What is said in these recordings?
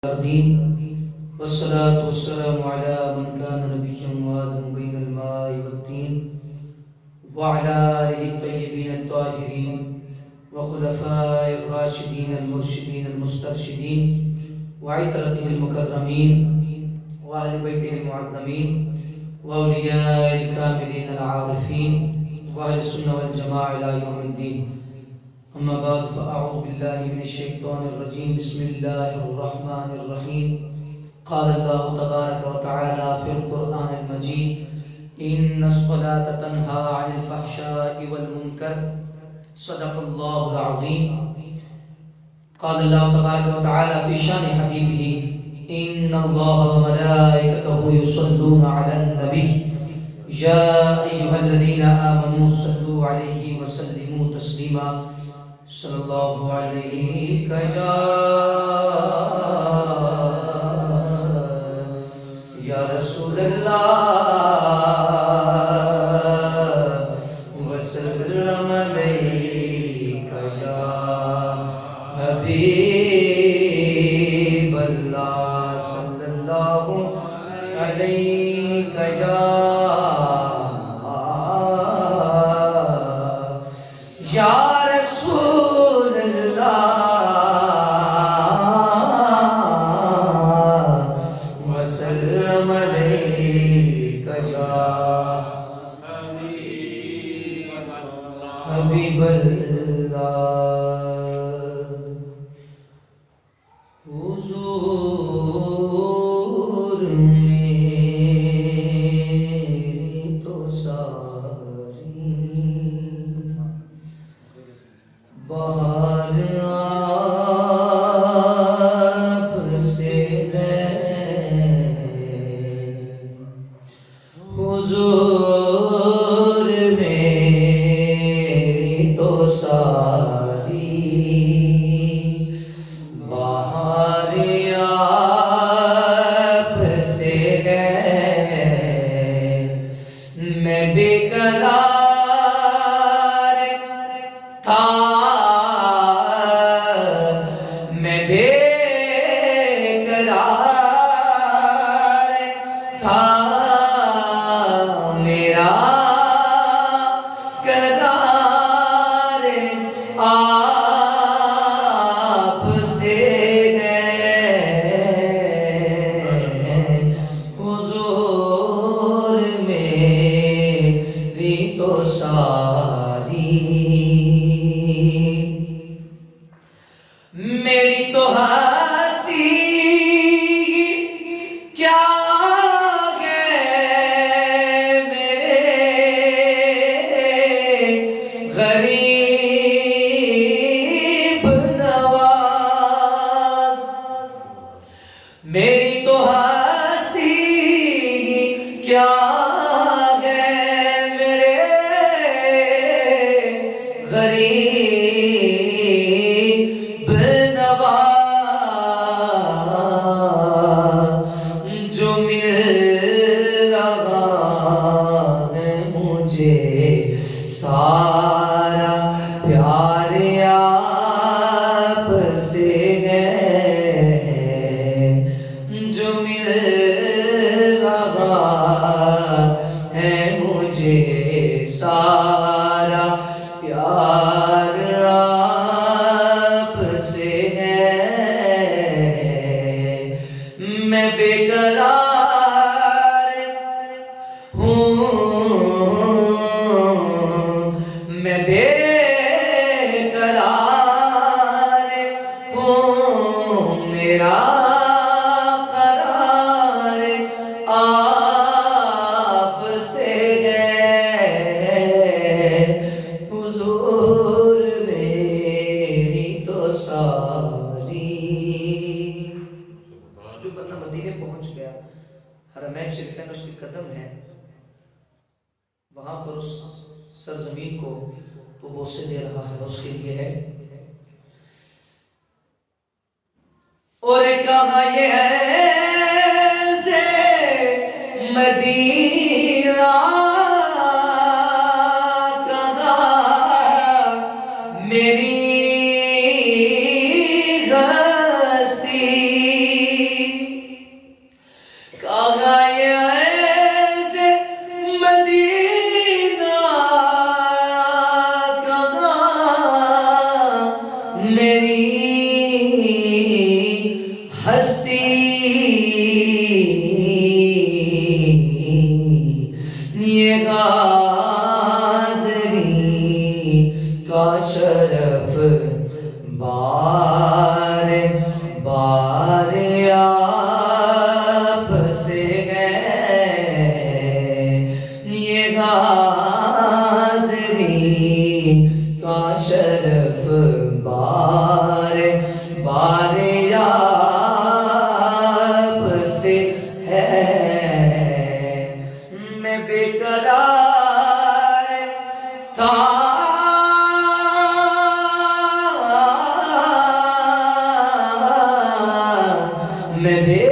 والصلاة والسلام على من كان نبيا وآدم بين الماء والطين وعلى آله الطيبين الطاهرين وخلفاء الراشدين المرشدين المسترشدين وعترته المكرمين وأهل بيته المعظمين وأولياء الكاملين العارفين وأهل السنة والجماعة إلى يوم الدين. أما بعد فأعوذ بالله من الشيطان الرجيم. بسم الله الرحمن الرحيم. قال الله تبارك وتعالى في القرآن المجيد: إن الصلاة تنهى عن الفحشاء والمنكر. صدق الله العظيم. قال الله تبارك وتعالى في شان حبيبه: إن الله وملائكته يصلون على النبي يا أيها الذين آمنوا صلوا عليه وسلموا تسليما. صلی اللہ علیہ یا رسول اللہ وسلم علیہ یا حبیب اللہ صلی اللہ علیہ یا رسول وسلم علیک یا حبیب اللہ. حضور میری تو ساری بہار آپ سے ہے. حضور میری تو ساری بہار آپ سے ہے. میں بے قرار تھا، میں بے قرار تھا، میرا قرار آپ سے ہے. حضور میری تو ساری میری تو ہستی کیا گئے میرے غریب نواز. میری تو ہستی کیا گئے میرے غریب جو مل رہا ہے مجھے سارا پیار آپ سے ہے. جو مل رہا ہے مجھے سارا پیار آپ سے ہے. میں بے قرار ہوں، میں بے قرار ہوں، میرا قرار آپ سے ہے. حضور میری تو ساری. جو بندہ مدینے پہنچ گیا، حرمین شریفین اس کے قدم ہیں، وہاں پر اس سرزمین کو وہ بوسے دے رہا ہے. اس کے لیے ہے: اور کہاں یہ ہے سے مدینہ، کہاں میری ہستی ہستی یہ حاضری کا شرف بار بار آپ سے ہے، یہ حاضری کا شرف بار بار آپ سے ہے۔ میں بے قرار تھا میں بے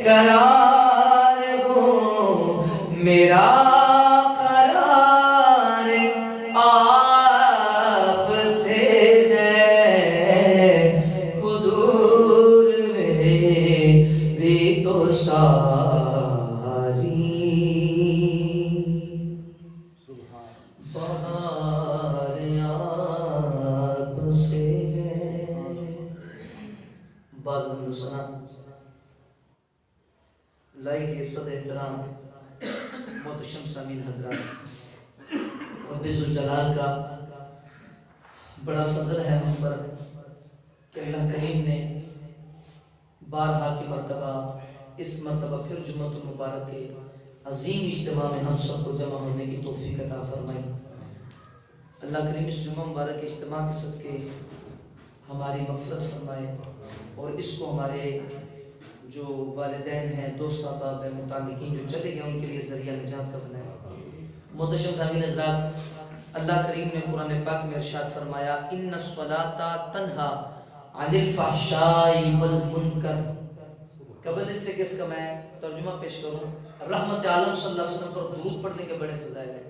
قرار ہوں، میرا قرار آپ سے ہے، حضور میری تو ساری بہار آپ سے ہے۔ بعض ہندوستان لائق عزت احترام محتشم سامعین حضرات، رب ذوالجلال کا بڑا فضل ہے ہم پر کہ اللہ کریم نے بارہا کی مرتبہ اس مرتبہ پھر جمعۃ المبارک کے عظیم اجتماع میں ہم سب کو جمع ہونے کی توفیق عطا فرمائی۔ اللہ کریم اس جمعہ مبارک کے اجتماع کے صدقے ہماری مغفرت فرمائے اور اس کو ہمارے جو والدین ہیں، دوست احباب ہیں، متعلقین جو چلے گئے ان کے لیے ذریعہ نجات کا بنائے۔ محتشم سامعین حضرات، اللہ کریم نے قرآن پاک میں ارشاد فرمایا ان الصلاۃ تنہا عن الفحشاء والمنکر۔ قبل اس سے کہ اس کا میں ترجمہ پیش کروں، رحمت عالم صلی اللہ علیہ وسلم پر درود پڑھنے کے بڑے فضائل ہیں۔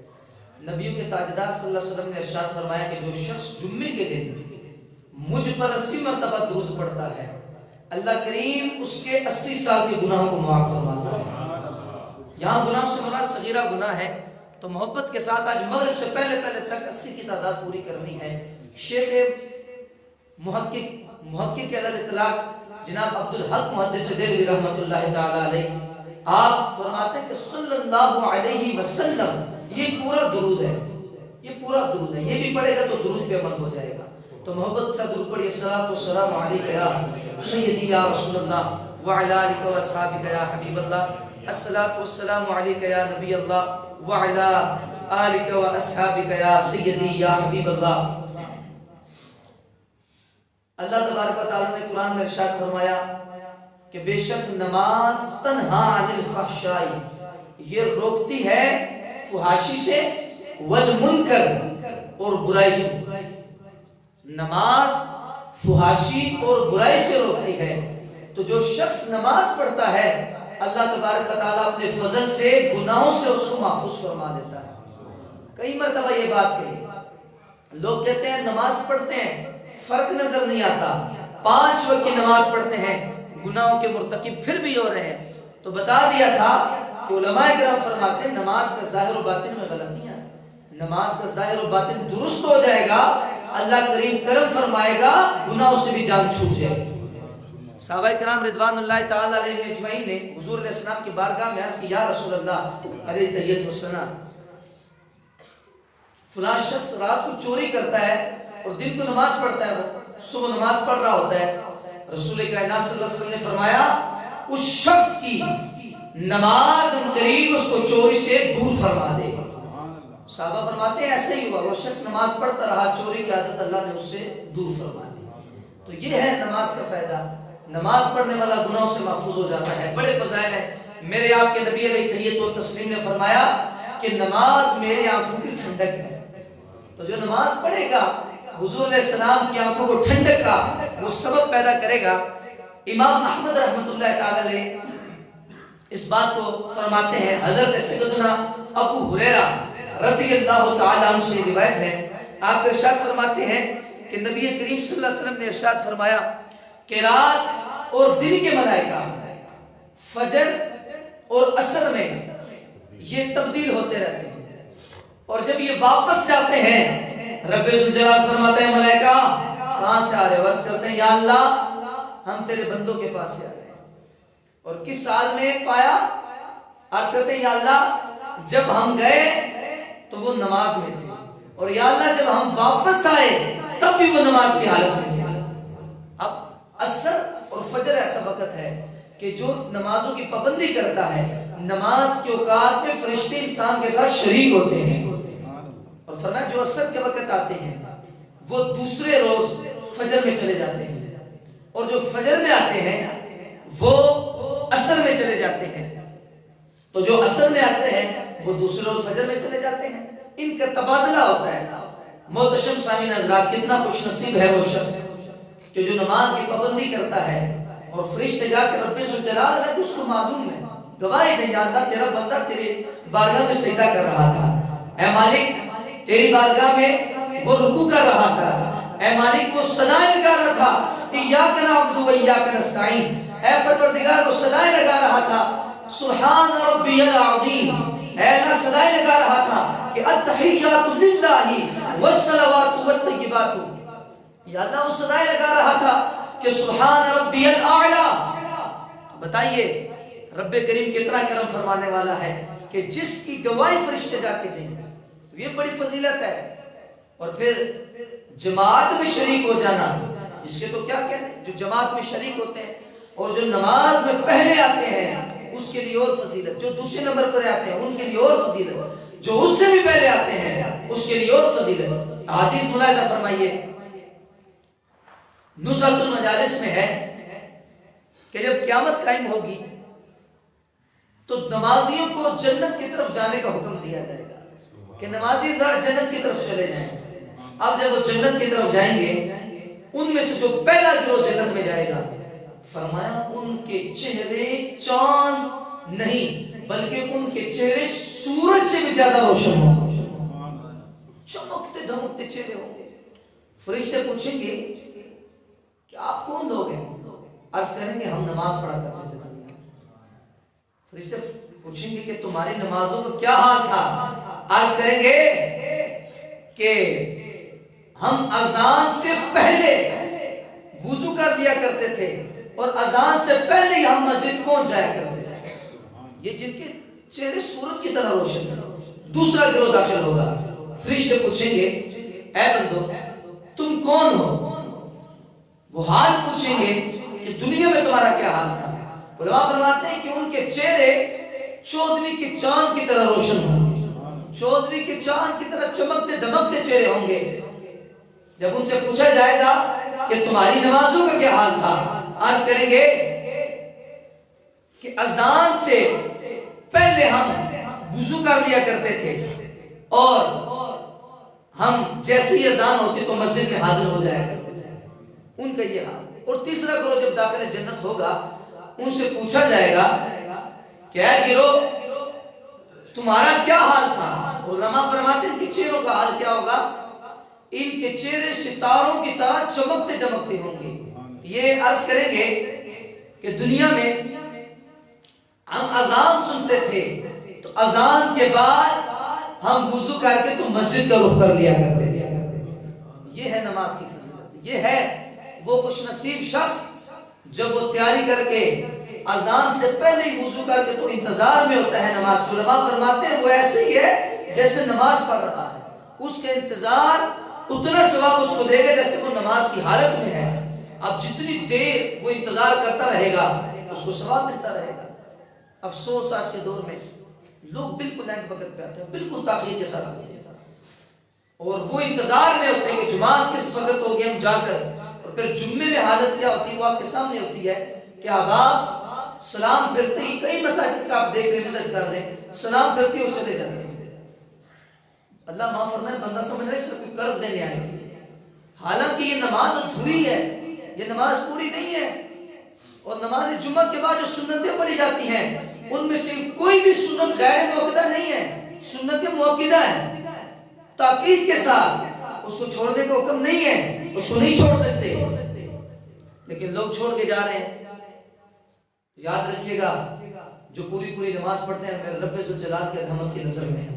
نبیوں کے تاجدار صلی اللہ علیہ وسلم نے ارشاد فرمایا کہ جو شخص جمعے کے دن مجھ پر 80 مرتبہ درود پڑھتا ہے، اللہ کریم اس کے 80 سال کے گناہوں کو معاف فرماتا ہے۔ یہاں گناہوں سے مراد صغیرہ گناہ ہے، تو محبت کے ساتھ آج مغرب سے پہلے تک 80 کی تعداد پوری کرنی ہے۔ شیخ محقق علی الاطلاق جناب عبدالحق محدث دہلوی رحمۃ اللہ تعالی علیہ، آپ فرماتے ہیں کہ صلی اللہ علیہ وسلم یہ پورا درود ہے، یہ پورا درود ہے، یہ بھی پڑھے گا تو درود پہ عمل ہو جائے گا۔ تو محبت سے درود پڑھیے، الصلاۃ والسلام علیک یا سیدی یا رسول اللہ وعلی آلک و اصحابک یا حبیب اللہ، الصلاۃ والسلام علیک یا نبی اللہ وعلی آلک و اصحابک یا سیدی یا حبیب اللہ۔ اللہ تبارک و تعالیٰ نے قرآن میں ارشاد فرمایا کہ بے شک نماز تنہا عن الفحشاء، یہ روکتی ہے فحاشی سے، والمنکر اور برائی سے۔ نماز فحاشی اور برائی سے روکتی ہے، تو جو شخص نماز پڑھتا ہے اللہ تبارک و تعالیٰ اپنے فضل سے گناہوں سے اس کو محفوظ فرما دیتا ہے۔ کئی مرتبہ یہ بات کہی، لوگ کہتے ہیں نماز پڑھتے ہیں فرق نظر نہیں آتا، 5 وقت کی نماز پڑھتے ہیں گناہوں کے مرتکب پھر بھی ہو رہے ہیں۔ تو بتا دیا تھا کہ علماء کرام فرماتے ہیں نماز کا ظاہر و باطن میں غلطیاں ہیں، نماز کا ظاہر و باطن درست ہو جائے گا، اللہ کریم کرم فرمائے گا، گناہوں سے بھی جان چھوٹ جائے گی۔ صحابہ کرام رضوان اللہ تعالی علیہ اجمعین نے حضور علیہ السلام کی بارگاہ میں عرض کی یا رسول اللہ علیہ تحیت والثناء، فلاں شخص رات کو چوری کرتا ہے اور دن کو نماز پڑھتا ہے، وہ صبح نماز پڑھ رہا ہوتا ہے۔ رسول کائنات صلی اللہ علیہ وسلم نے فرمایا اس شخص کی نماز قریب اس کو چوری سے دور فرما دے گا۔ صحابہ فرماتے ہیں ایسے ہی ہوا، وہ شخص نماز پڑھتا رہا، چوری کی عادت اللہ نے اس سے دور فرما دی۔ تو یہ ہے نماز کا فائدہ، نماز پڑھنے والا گناہوں سے محفوظ ہو جاتا ہے۔ بڑے فضائل ہیں، میرے آپ کے نبی علیہ تحیت و تسلیم نے فرمایا کہ نماز میری آنکھوں کی ٹھنڈک ہے۔ تو جو نماز پڑھے گا حضور علیہ السلام کی آنکھوں کو ٹھنڈک کا وہ سبب پیدا کرے گا۔ امام احمد رحمۃ اللہ تعالی علیہ اس بات کو فرماتے ہیں، حضرت سیدنا ابو ہریرہ رضی اللہ تعالی عنہ سے روایت ہے، آپ ارشاد فرماتے ہیں کہ نبی کریم صلی اللہ علیہ وسلم نے ارشاد فرمایا کہ رات اور دن کے ملائکہ فجر اور عصر میں یہ تبدیل ہوتے رہتے ہیں، اور جب یہ واپس جاتے ہیں رب ذوالجلال فرماتے ہیں ملائکہ کہاں سے آ رہے ہو؟ عرض کرتے ہیں یا اللہ ہم تیرے بندوں کے پاس سے آ رہے ہیں. اور کس سال میں پایا؟ عرض کرتے ہیں یا اللہ جب ہم گئے تو وہ نماز میں تھے، اور یا اللہ جب ہم واپس آئے تب بھی وہ نماز کی حالت میں تھے. اب عصر اور فجر ایسا وقت ہے کہ جو نمازوں کی پابندی کرتا ہے، نماز کے اوقات میں فرشتے انسان کے ساتھ شریک ہوتے ہیں. اور فرمایا جو عصر کے وقت آتے ہیں وہ دوسرے روز فجر میں چلے جاتے ہیں، اور جو فجر میں آتے ہیں وہ عصر میں چلے جاتے ہیں. تو جو عصر میں آتے ہیں وہ دوسرے روز فجر میں چلے جاتے ہیں. ان کا تبادلہ ہوتا ہے. محتشم سامعین حضرات، کتنا خوش نصیب ہے وہ شخص کہ جو نماز کی پابندی کرتا ہے اور فرشتے جا کے رب ذوالجلال ہے اس کو معلوم ہے، گواہی دے یا اللہ تیرا بندہ تیرے بارگاہ میں سجدہ کر رہا تھا، اے مالک تیری بارگاہ میں وہ رکوع کر رہا تھا، اے مالک وہ صدائیں لگا رہا تھا ایاک نعبد و ایاک نستعین، اے پروردگار وہ صدائیں لگا رہا تھا سبحان ربی العظیم، اے اللہ صدائیں لگا رہا تھا کہ التحیات للہ والصلوات والطیبات، یا اللہ وہ صدائیں لگا رہا تھا کہ سبحان ربی الاعلی. بتائیے رب کریم کتنا کرم فرمانے والا ہے کہ جس کی گواہی فرشتے جا کے دیں. یہ بڑی فضیلت ہے. اور پھر جماعت میں شریک ہو جانا، اس کے تو کیا کہتے ہیں، جو جماعت میں شریک ہوتے ہیں اور جو نماز میں پہلے آتے ہیں اس کے لیے اور فضیلت، جو دوسرے نمبر پر آتے ہیں ان کے لیے اور فضیلت، جو اس سے بھی پہلے آتے ہیں اس کے لیے اور فضیلت. حدیث ملاحظہ فرمائیے نصرت المجالس میں ہے کہ جب قیامت قائم ہوگی تو نمازیوں کو جنت کی طرف جانے کا حکم دیا جائے گا کہ نمازی ذرا جنت کی طرف چلے جائیں. اب جب وہ جنت کی طرف جائیں گے ان میں سے جو پہلا گروہ جنت میں جائے گا، فرمایا ان کے چہرے چاند نہیں بلکہ ان کے چہرے سورج سے بھی زیادہ روشن ہوں گے، چمکتے دھمکتے چہرے ہوں گے. فرشتے پوچھیں گے کہ آپ کون لوگ ہیں؟ عرض کریں گے ہم نماز پڑھا کرتے تھے. فرشتے پوچھیں گے کہ تمہاری نمازوں کا کیا حال تھا؟ عرض کریں گے کہ ہم اذان سے پہلے وضو کر دیا کرتے تھے اور اذان سے پہلے ہی ہم مسجد پہنچ جایا کرتے تھے. یہ جن کے چہرے سورج کی طرح روشن ہے. دوسرا گروہ داخل ہوگا. فرشتے پوچھیں گے اے بندو تم کون ہو؟ وہ حال پوچھیں گے کہ دنیا میں تمہارا کیا حال تھا. علماء فرماتے ہیں کہ ان کے چہرے 14ویں کے چاند کی طرح روشن ہوں گے، 14ویں کے چاند کی طرح چمکتے دمکتے چہرے ہوں گے. جب ان سے پوچھا جائے گا کہ تمہاری نمازوں کا کیا حال تھا، عرض کریں گے کہ اذان سے پہلے ہم وضو کر لیا کرتے تھے اور ہم جیسے ہی اذان ہوتی تو مسجد میں حاضر ہو جایا کرتے تھے. ان کا یہ حال. اور تیسرا گروہ جب داخل جنت ہوگا ان سے پوچھا جائے گا کہ اے گروہ تمہارا کیا حال تھا. علماء فرماتے ہیں کہ چہروں کا حال کیا ہوگا، ان کے چہرے ستاروں کی طرح چمکتے دمکتے ہوں گے. یہ عرض کریں گے کہ دنیا میں ہم اذان سنتے تھے تو اذان کے بعد ہم وضو کر کے تو مسجد کا رخ کر لیا کرتے تھے. یہ ہے نماز کی فضیلت. یہ ہے وہ خوش نصیب شخص جب وہ تیاری کر کے اذان سے پہلے ہی وضو کر کے تو انتظار میں ہوتا ہے نماز کو. علماء فرماتے ہیں وہ ایسے ہی ہے جیسے نماز پڑھ رہا ہے. اس کا انتظار اتنا ثواب اس کو دے گا جیسے وہ نماز کی حالت میں ہے. اب جتنی دیر وہ انتظار کرتا رہے گا اس کو ثواب ملتا رہے گا. افسوس آج کے دور میں لوگ بالکل اینڈ وقت پہ آتے ہیں، بالکل تاخیر کے ساتھ آتے ہیں اور وہ انتظار میں ہوتے ہیں کہ جماعت کس وقت ہوگی ہم جا کر. اور پھر جمعے میں حالت کیا ہوتی ہے وہ آپ کے سامنے ہوتی ہے کہ آپ سلام پھرتے ہی کئی مساجد کا آپ دیکھ لیں وزٹ کر لیں سلام پھرتے ہی وہ چلے جاتے ہیں. اللہ معاف فرمائے بندہ سمجھ رہا ہے صرف کوئی قرض دینے آئی تھی، حالانکہ یہ نماز ادھوری ہے، یہ نماز پوری نہیں ہے. اور نماز جمعہ کے بعد جو سنتیں پڑھی جاتی ہیں ان میں سے کوئی بھی سنت غیر موقدہ نہیں ہے، سنت موقدہ ہے. تاکید کے ساتھ اس کو چھوڑنے کا حکم نہیں ہے، اس کو نہیں چھوڑ سکتے، لیکن لوگ چھوڑ کے جا رہے ہیں. یاد رکھیے گا جو پوری نماز پڑھتے ہیں میرے رب ذوالجلال کے رحمت کی نظر میں.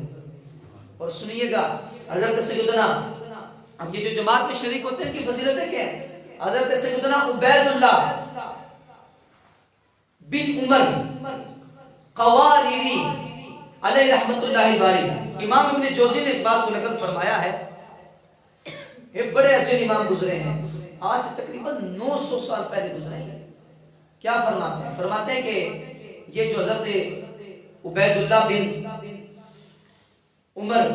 اور سنیے گا حضرت سیدنا، اب یہ جو جماعت میں شریک ہوتے ہیں ان کی فضیلتیں کیا ہیں. حضرت سیدنا عبید اللہ بن عمر قواریری علیہ رحمت اللہ الباری، امام ابن جوزی نے اس بات کو نقل فرمایا ہے، یہ بڑے اجل امام گزرے ہیں، آج سے تقریباً 900 سال پہلے گزرے ہیں۔ کیا فرماتے ہیں؟ فرماتے ہیں کہ یہ جو حضرت عبید اللہ بن عمر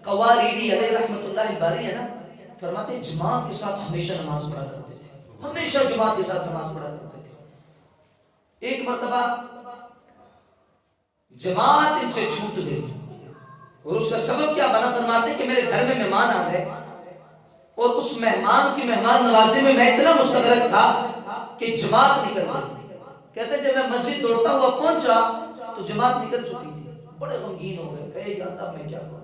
قواریری علیہ رحمت اللہ الباری ہے نا، فرماتے ہیں جماعت کے ساتھ ہمیشہ نماز پڑھا کرتے تھے، ہمیشہ جماعت کے ساتھ نماز پڑھا کرتے تھے۔ ایک مرتبہ جماعت ان سے چھوٹ گئی اور اس کا سبب کیا بنا؟ فرماتے ہیں کہ میرے گھر میں مہمان آ گئے اور اس مہمان کی مہمان نوازی میں میں اتنا مستغرق تھا کہ جماعت نکل گئی۔ کہتے ہیں جب میں مسجد دوڑتا ہوا پہنچا تو جماعت نکل چکی تھی، بڑے غمگین ہو گئے، کہے یا اللہ میں کیا کروں؟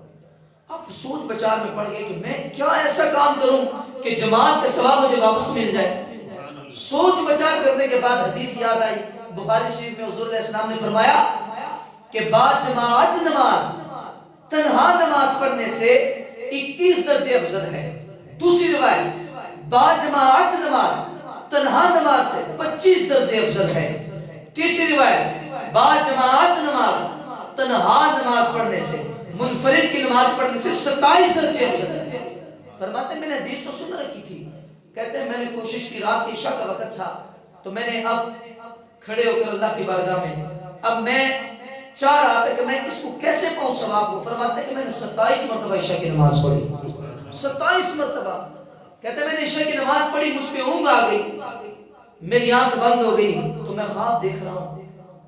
اب سوچ بچار میں پڑ گئے کہ میں کیا ایسا کام کروں کہ جماعت کا ثواب مجھے واپس مل جائے۔ سوچ بچار کرنے کے بعد حدیث یاد آئی، بخاری شریف میں حضور علیہ السلام نے فرمایا کہ با جماعت نماز تنہا نماز پڑھنے سے 21 درجے افضل ہے۔ دوسری روایت با جماعت نماز تنہا نماز سے 25 درجے افضل ہے۔ تیسری روایت با جماعت نماز تنہا نماز پڑھنے سے، منفرد کی نماز پڑھنے سے 27 درجے افضل ہے۔ فرماتے ہیں میں نے حدیث تو سن رکھی تھی، کہتے ہیں میں نے کوشش کی، رات کی عشاء کا وقت تھا تو میں نے اب کھڑے ہو کر اللہ کی بارگاہ میں اب میں چاہ رہا تھا کہ میں اس کو کیسے پاؤں ثواب کو۔ فرماتے ہیں کہ میں نے 27 مرتبہ عشاء کی نماز پڑھی، 27 مرتبہ۔ کہتے ہیں میں نے عشاء کی نماز پڑھی، مجھ پہ اونگ آ گئی، میری آنکھ بند ہو گئی تو میں خواب دیکھ رہا ہوں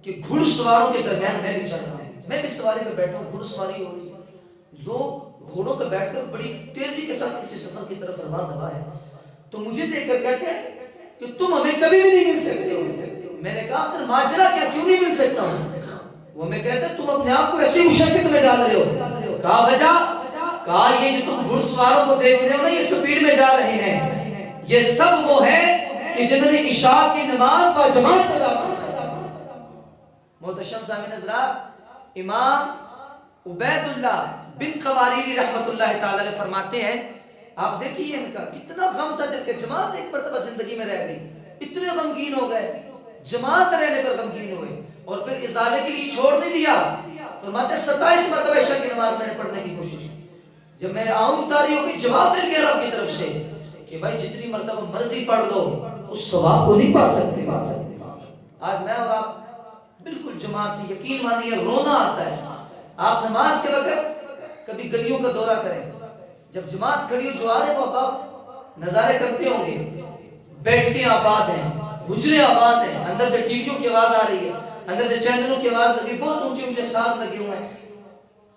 کہ گھڑ سواروں کے درمیان میں بھی چڑھ رہا ہوں، میں بھی سواری پہ بیٹھا ہوں، گھڑ سواری ہو رہی ہے، لوگ گھوڑوں پہ بیٹھ کر بڑی تیزی کے ساتھ کسی سفر کی طرف روان ہوا ہے۔ تو مجھے دیکھ کر کہتے ہیں کہ تم ہمیں کبھی بھی نہیں مل سکتے ہو۔ میں نے کہا پھر ماجرا کیا، کیوں نہیں مل سکتا ہوں؟ وہ میں کہتے ہیں تم اپنے آپ کو ایسی مشقت میں ڈال رہے ہو۔ کہا وجہ؟ کہا یہ جو تم گھڑ سواروں کو دیکھ رہے ہو نا، یہ سپیڈ میں جا رہے ہیں، یہ سب وہ ہیں کہ جنہوں نے عشاء کی نماز با جماعت ادا فرمائی۔ محتشم سامعین حضرات، امام عبید اللہ بن قواریری رحمت اللہ تعالی علیہ فرماتے ہیں، آپ دیکھیے ان کا کتنا غم تھا دل کے، جماعت ایک مرتبہ زندگی میں رہ گئی، اتنے غمگین ہو گئے، جماعت رہنے پر غمگین ہوئے اور پھر ازالے کے لیے چھوڑ نہیں دیا۔ فرماتے 27 مرتبہ عشاء کی نماز میں نے پڑھنے کی کوشش کی، جب میں آؤں تاری ہو گئی جواب مل گیا رب کی طرف سے کہ بھائی جتنی مرتبہ مرضی پڑھ لو اس ثواب کو نہیں پا سکتے۔ آج میں اور آپ بالکل جماعت سے یقین مانیے رونا آتا ہے۔ آپ نماز کے وقت کبھی گلیوں کا دورہ کریں، جب جماعت کھڑی ہو جو آ رہے وہ آپ نظارے کرتے ہوں گے، بیٹھتے آباد ہیں، حجرے آباد ہیں، اندر سے ٹی ویوں کی آواز آ رہی ہے، اندر سے چینلوں کی آواز لگی، بہت اونچے اونچے ساز لگے ہوئے ہیں،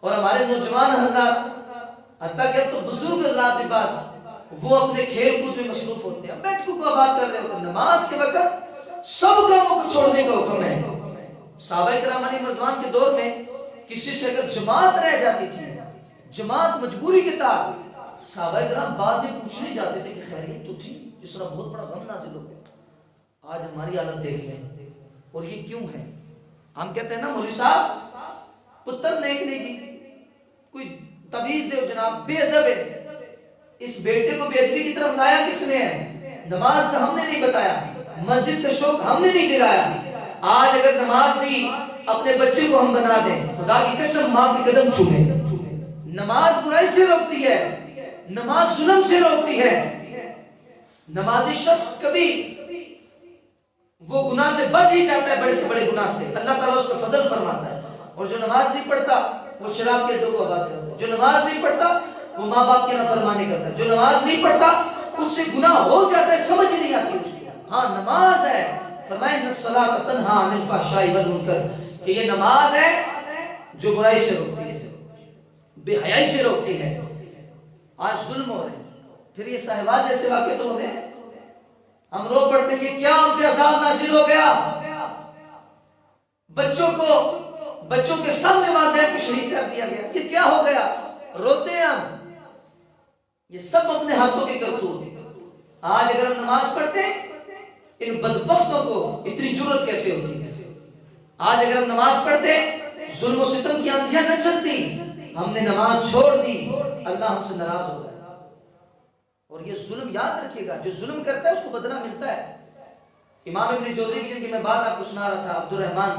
اور ہمارے نوجوان حضرات حتیٰ کہ اب تو بزرگ حضرات کے پاس وہ اپنے کھیل کود میں مصروف ہوتے ہیں، بیٹھکوں کو آباد کر رہے ہوتے ہیں۔ نماز کے وقت سب کاموں کو چھوڑنے کا حکم ہے۔ صحابہ کرام علی مردوان کے دور میں کسی سے اگر جماعت رہ جاتی تھی، جماعت مجبوری کے تحت، صحابہ کرام بعد میں پوچھنے جاتے تھے کہ خیریت تو تھی، جس طرح بہت بڑا غم نازل ہو گیا۔ آج ہماری حالت دیکھ لیں، اور یہ کیوں ہے؟ ہم کہتے ہیں نا مولوی صاحب پتر نیک نہیں جی، کوئی تعویذ دے جناب، بے ادب ہے، اس بیٹے کو بے ادبی کی طرف لایا کس نے ہے؟ نماز کا ہم نے نہیں بتایا، مسجد کا شوق ہم نے نہیں دلایا۔ آج اگر نماز ہی اپنے بچے کو ہم بنا دیں، خدا کی قسم ماں کے قدم چھوئیں۔ نماز برائی سے روکتی ہے، نماز ظلم سے روکتی ہے۔ نمازی شخص کبھی وہ گناہ سے بچ ہی جاتا ہے، بڑے سے بڑے گناہ سے، اللہ تعالیٰ اس پر فضل فرماتا ہے۔ اور جو نماز نہیں پڑھتا وہ شراب کے اڈوں کو آباد کرتا ہے، جو نماز نہیں پڑھتا وہ ماں باپ کی نافرمانی کرتا ہے، جو نماز نہیں پڑھتا اس سے گناہ ہو جاتا ہے، سمجھ نہیں آتی اس کو۔ ہاں نماز ہے، فرمائے ان الصلاۃ تنہی عن الفحشاء والمنکر، کہ یہ نماز ہے جو برائی سے روکتی ہے، بے حیائی سے روکتی ہے۔ آج ظلم ہو رہے ہیں، پھر یہ صاحبات جیسے واقع تو ہو رہے ہیں، ہم رو پڑھتے ہیں یہ کیا ہم پہ عذاب نازل ہو گیا، بچوں کے سامنے والدین کو شہید کر دیا گیا، یہ کیا ہو گیا، روتے ہیں ہم۔ یہ سب اپنے ہاتھوں کے کرتوت۔ آج اگر ہم نماز پڑھتے ان بدبختوں کو اتنی جرأت کیسے ہوتی ہے؟ آج اگر ہم نماز پڑھتے ظلم و ستم کی آندھیاں نہ چلتی، ہم نے نماز چھوڑ دی، اللہ ہم سے ناراض ہو گیا۔ اور یہ ظلم یاد رکھیے گا، جو ظلم کرتا ہے اس کو بدلہ ملتا ہے۔ امام ابن جوزی کی جن کی میں بات آپ کو سنا رہا تھا، عبد الرحمن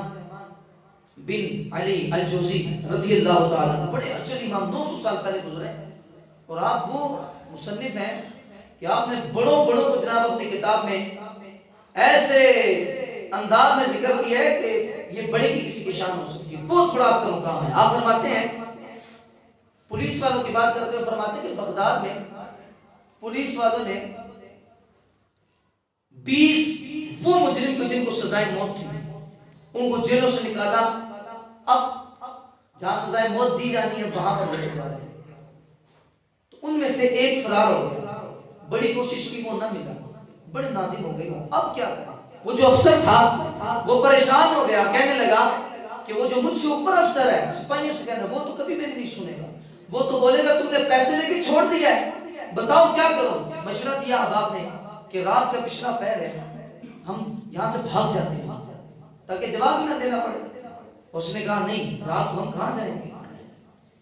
بن علی الجوزی رضی اللہ تعالیٰ، بڑے اجل امام، 900 سال پہلے گزرے، اور آپ وہ مصنف ہیں کہ آپ نے بڑوں بڑوں کو جناب اپنی کتاب میں ایسے انداز میں ذکر کیا ہے کہ یہ بڑے کی کسی کی شان ہو سکتی ہے، بہت بڑا آپ کا مقام ہے۔ آپ فرماتے ہیں، پولیس والوں کی بات کرتے ہوئے فرماتے ہیں کہ بغداد میں پولیس والوں نے 20 وہ مجرم کو جن کو سزائے موت تھی ان کو جیلوں سے نکالا، اب جہاں سزائے موت دی جانی ہے وہاں پر لے جا رہے ہیں، تو ان میں سے ایک فرار ہو گیا، بڑی کوشش کی وہ نہ ملا، بڑے نادم ہو گئے، اب کیا کریں؟ وہ جو افسر تھا وہ پریشان ہو گیا، کہنے لگا کہ وہ جو مجھ سے اوپر افسر ہے، سپاہیوں سے کہنا، وہ تو کبھی میری نہیں سنے گا، وہ تو بولے گا تم نے پیسے لے کے چھوڑ دیا ہے، بتاؤ کیا کرو؟ مشورہ دیا احباب نے کہ رات کا پچھلا پہر ہے، ہم یہاں سے بھاگ جاتے ہیں تاکہ جواب ہی نہ دینا پڑے۔ اس نے کہا نہیں، رات کو ہم کہاں جائیں گے؟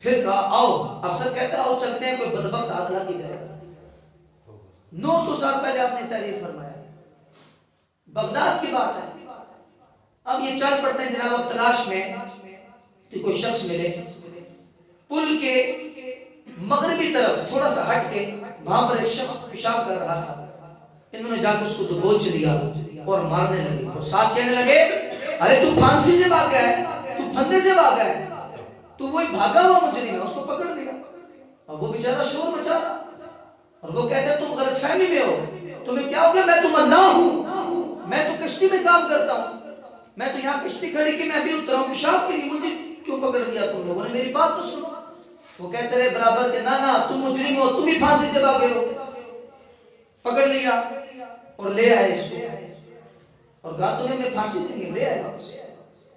پھر کہا آؤ، افسر کہتا ہے آؤ چلتے ہیں، کوئی بدبخت عادلہ کی جائے گا۔ 900 سال پہلے آپ نے تعریف فرمایا، بغداد کی بات ہے۔ اب یہ چل پڑتے ہیں جناب اب تلاش میں کہ کوئی شخص ملے، پل کے مغربی طرف تھوڑا سا ہٹ کے وہاں پر ایک شخص پیشاب کر رہا تھا، انہوں نے جا کے اس کو دبوچ لیا اور مارنے لگے، اور ساتھ کہنے لگے ارے تو پھانسی سے بھاگا ہے، تو پھندے سے بھاگا ہے، تو وہی بھاگا ہوا مجرم ہے، اس کو پکڑ لیا۔ اور وہ بیچارہ شور مچا رہا، اور وہ کہتے ہیں تم غلط فہمی میں ہو، تمہیں کیا ہو گیا؟ میں تو اللہ ہوں، میں تو کشتی میں کام کرتا ہوں، میں تو یہاں کشتی کھڑی کی میں ابھی اترا ہوں پیشاب کے لیے، مجھے کیوں پکڑ لیا تم لوگوں نے؟ میری بات تو سنو۔ وہ کہتے رہے برابر کہ نا تم مجرم ہو، تم ہی پھانسی سے بھاگے ہو۔ پکڑ لیا اور لے آئے اس کو، اور کہا تمہیں میں پھانسی دیں گے، لے آئے واپس۔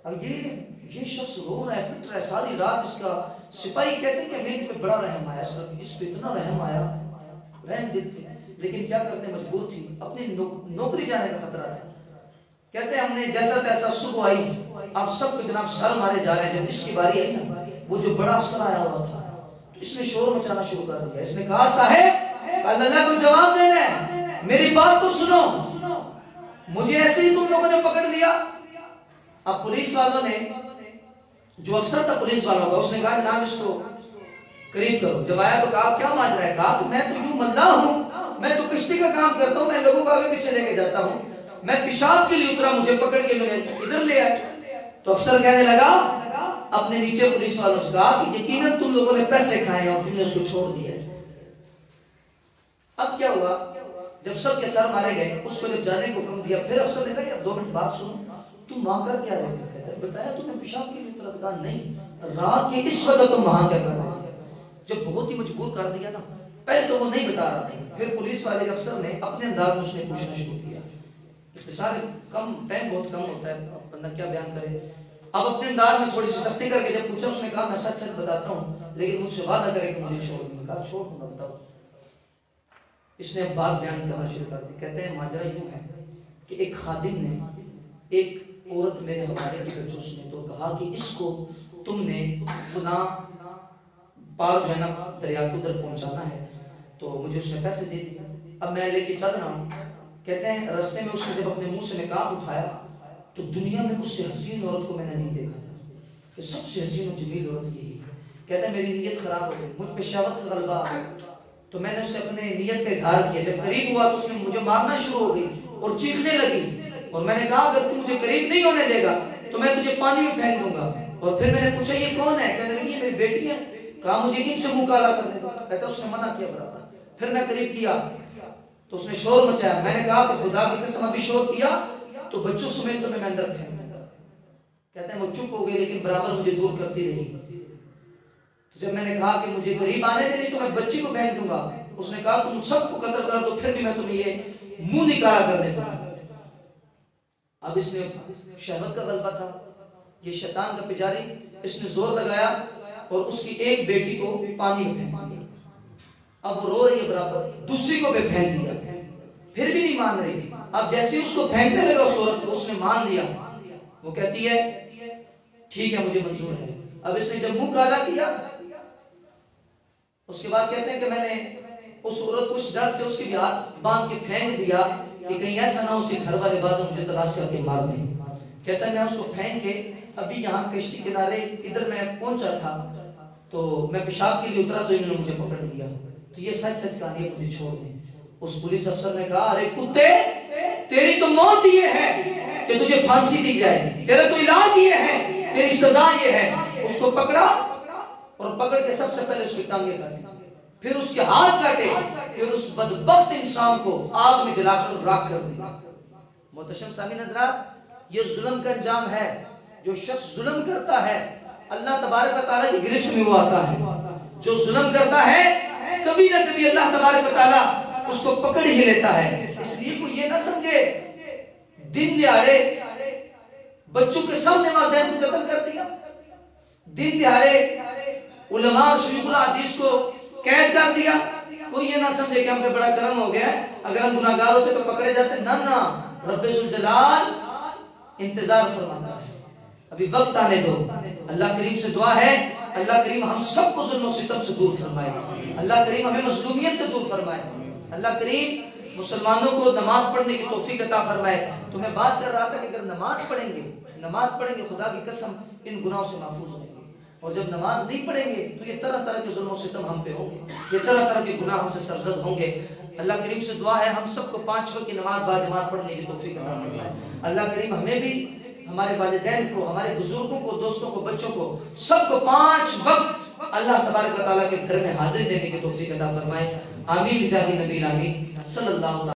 اب یہ شخص رو رہا ہے، پٹ رہا ہے ساری رات، اس کا سپاہی کہتے ہیں کہ ہمیں پہ بڑا رحم آیا، اس پہ اتنا رحم آیا، رحم دل تھے، لیکن کیا کرتے مجبور تھی، اپنی نوکری جانے کا خطرہ تھا۔ کہتے ہیں ہم نے جیسا تیسا صبح آئی، اب سب کو جناب سر مارے جا رہے ہیں، جب اس کی باری آئی نا، وہ جو بڑا افسر آیا ہوا تھا تو اس نے شور مچانا شروع کر دیا، اس نے کہا صاحب اللہ کو جواب دینا ہے، میری بات تو سنو، مجھے ایسے ہی تم لوگوں نے پکڑ لیا۔ اب پولیس والوں نے، جو افسر تھا پولیس والوں کا، اس نے کہا جناب اس کو قریب کرو۔ جب آیا تو کہا کیا ماجرا ہے؟ کہا کہ میں تو یوں ملہ ہوں، میں تو کشتی کا کام کرتا ہوں، میں لوگوں کو آگے پیچھے لے کے جاتا ہوں، میں پیشاب کے لیے اترا، مجھے پکڑ کے میں نے ادھر لے آیا۔ تو افسر کہنے لگا اپنے نیچے پولیس والوں سے کہا کہ یقیناً تم لوگوں نے پیسے کھائے اور تم نے اس کو چھوڑ دیا۔ اب کیا ہوا؟ جب سب کے سر مارے گئے، اس کو جب جانے کو حکم دیا، پھر افسر نے کہا یار 2 منٹ بات سنو، تم وہاں کر کیا رہے تھے؟ کہتے ہیں بتایا تمہیں پیشاب کی ضرورت؟ کہا نہیں، رات کے اس وقت تم وہاں کیا کر رہے تھے؟ جب بہت ہی مجبور کر دیا نا، پہلے تو وہ نہیں بتا رہا تھا، پھر پولیس والے افسر نے اپنے انداز میں اس نے پوچھنا شروع کیا، اختصار کم ٹائم بہت کم ہوتا ہے، بندہ کیا بیان کرے، اب اپنے انداز میں تھوڑی سی سختی کر کے جب پوچھا، اس نے کہا میں سچ سچ بتاتا ہوں لیکن مجھ سے وعدہ کرے کہ مجھے چھوڑ دوں گا۔ کہا چھوڑ دوں گا، بتاؤ۔ اس نے اب بات بیان کرنا شروع کر دی، کہتے ہیں ماجرا یوں ہے کہ ایک خادم نے ایک عورت میرے حوالے کی، بچوں نے تو کہا کہ اس کو تم نے فلاں پار جو ہے نا دریا کے ادھر پہنچانا ہے، تو مجھے اس نے پیسے دے دیے، اب میں لے کے چل رہا ہوں۔ کہتے ہیں رستے میں اس نے جب اپنے منہ سے نقاب اٹھایا تو دنیا میں اس سے حسین عورت کو میں نے نہیں دیکھا تھا، کہ سب سے حسین و جمیل عورت یہی ہے۔ کہتے ہیں میری نیت خراب ہو گئی، مجھ پہ شہوت کا غلبہ آ گیا، تو میں نے اس سے اپنے نیت کا اظہار کیا، جب قریب ہوا تو اس نے مجھے مارنا شروع ہو گئی اور چیخنے لگی، اور میں نے کہا اگر تو مجھے قریب نہیں ہونے دے گا تو میں تجھے پانی میں پھینک دوں گا۔ اور پھر میں نے پوچھا یہ کون ہے؟ کہنے لگی یہ میری بیٹی ہے۔ کہا مجھے ان سے منہ کالا کرنے دو۔ کہتا اس نے منع کیا برابر۔ پھر میں قریب کیا تو اس نے شور مچایا، میں نے کہا کہ خدا کی قسم ابھی شور کیا تو بچوں سمیت تو میں اندر پھینک دوں گا۔ کہتے ہیں وہ چپ ہو گئی لیکن برابر مجھے دور کرتی رہی۔ جب میں نے کہا کہ مجھے قریب آنے دے نہیں تو میں بچی کو پھینک دوں گا، اس نے کہا تم سب کو قتل کر دو پھر بھی میں تمہیں یہ منہ نکالا کرنے دوں گا۔ اب اس نے شہوت کا غلبہ تھا، یہ شیطان کا پجاری، اس نے زور لگایا اور اس کی ایک بیٹی کو پانی میں پھینک دیا۔ اب وہ رو رہی ہے برابر، دوسری کو بھی پھینک دیا، پھر بھی نہیں مان رہی۔ اب جیسے اس کو پھینکنے لگا اس عورت کو، اس نے مان لیا، وہ کہتی ہے ٹھیک ہے مجھے منظور ہے۔ اب اس نے جب منہ کالا کیا اس کے بعد کہتے ہیں کہ میں نے اس عورت کو اس ڈر سے اس کے ہاتھ باندھ کے پھینک دیا کہ کہیں ایسا نہ اس کے گھر والے بعد مجھے تلاش کر کے مار دیں. کہتا ہے میں اس کو پھینک کے ابھی یہاں کشتی کنارے ادھر میں پہنچا تھا تو میں پیشاب کے لیے اترا تو انہوں نے مجھے پکڑ لیا. تو یہ سچ سچ کہانی ہے, مجھے چھوڑ دیں. اس پولیس افسر نے کہا ارے کتے, تیری تو موت یہ ہے کہ تجھے پھانسی دی جائے, تیرا تو علاج یہ ہے, تیری سزا یہ ہے. اس کو پکڑا اور پکڑ کے سب سے پہلے اس کی ٹانگیں کاٹی, پھر اس کے ہاتھ کاٹے, پھر اس بدبخت انسان کو آگ میں جلا کر راکھ کر دیا. محتشم سامعین حضرات, یہ ظلم کا انجام ہے. جو شخص ظلم کرتا ہے اللہ تبارک و تعالیٰ کی گرفت میں وہ آتا ہے. جو ظلم کرتا ہے کبھی نہ کبھی اللہ تبارک و تعالیٰ اس کو پکڑ ہی لیتا ہے. اس لیے کوئی یہ نہ سمجھے دن دیہڑے بچوں کے سامنے والدین کو قتل کر دیا, دن دیہڑے علماء اور شیوخ الحدیث کو قید کر دیا. کوئی یہ نہ سمجھے کہ ہم پہ بڑا کرم ہو گیا ہے, اگر ہم گناہگار ہوتے تو پکڑے جاتے. نہ, رب ذوالجلال انتظار فرماتا ہے, ابھی وقت آنے دو. اللہ کریم سے دعا ہے اللہ کریم ہم سب کو ظلم و ستم سے دور فرمائے, اللہ کریم ہمیں مظلومیت سے دور فرمائے, اللہ کریم مسلمانوں کو نماز پڑھنے کی توفیق عطا فرمائے. تو میں بات کر رہا تھا کہ اگر نماز پڑھیں گے خدا کی قسم ان گناہوں سے محفوظ ہوں گے, اور جب نماز نہیں پڑھیں گے تو یہ طرح طرح کے ظلم و ستم ہم پہ ہوں گے, یہ طرح طرح کے گناہ ہم سے سرزد ہوں گے. اللہ کریم سے دعا ہے ہم سب کو 5 وقت کی نماز باجماعت پڑھنے کی توفیق عطا فرمائے. اللہ کریم ہمیں بھی, ہمارے والدین کو, ہمارے بزرگوں کو, دوستوں کو, بچوں کو, سب کو 5 وقت اللہ تبارک و تعالیٰ کے گھر میں حاضری دینے کی توفیق عطا فرمائے. آمین بجاہ نبی الامین صلی اللہ